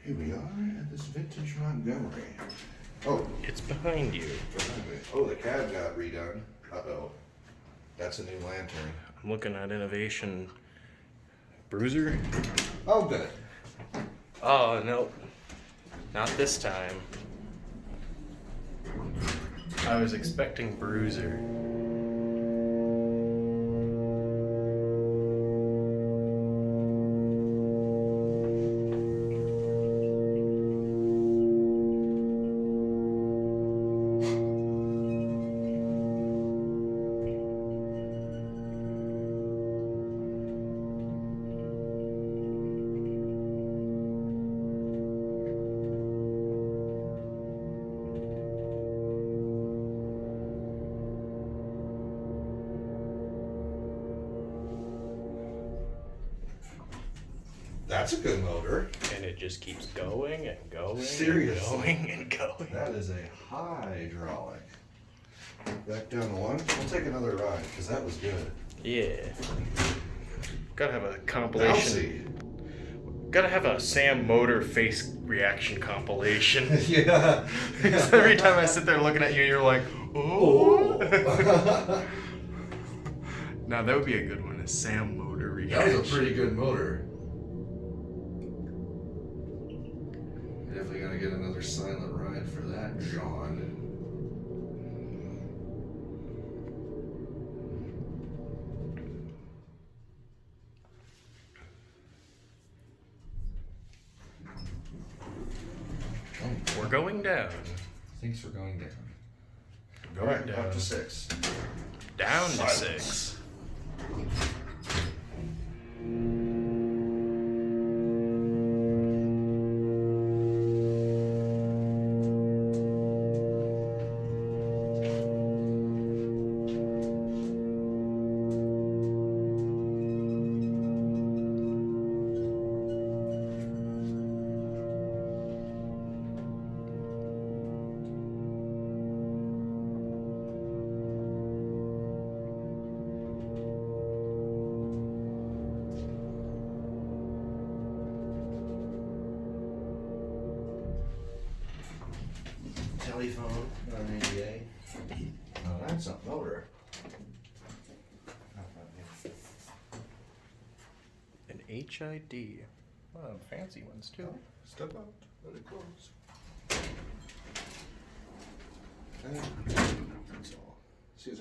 Here we are at this vintage Montgomery. Oh, It's behind you. behind me. Oh, the cab got redone. Uh-oh. That's a new lantern. I'm looking at Innovation Bruiser. Oh, good. Oh, no. Not this time. I was expecting Bruiser. That's a good motor. And it just keeps going and going Seriously? and going and going. That is a hydraulic. Back down to one. We'll take another ride, because that was good. Yeah. Gotta have a compilation. Bouncy. Gotta have a Sam Motor face reaction compilation. Yeah. Because every time I sit there looking at you, you're like, oh. Now that would be a good one, a Sam Motor That reaction. was a pretty good motor. Definitely gonna get another silent ride for that, John. We're going down. Thanks for going down. Going Alright, down. up to 6. Down to Silence. 6. Telephone on ADA. Oh, that's a motor. An HID. Oh, fancy ones too. Step out. Let it close. That's all. See if there's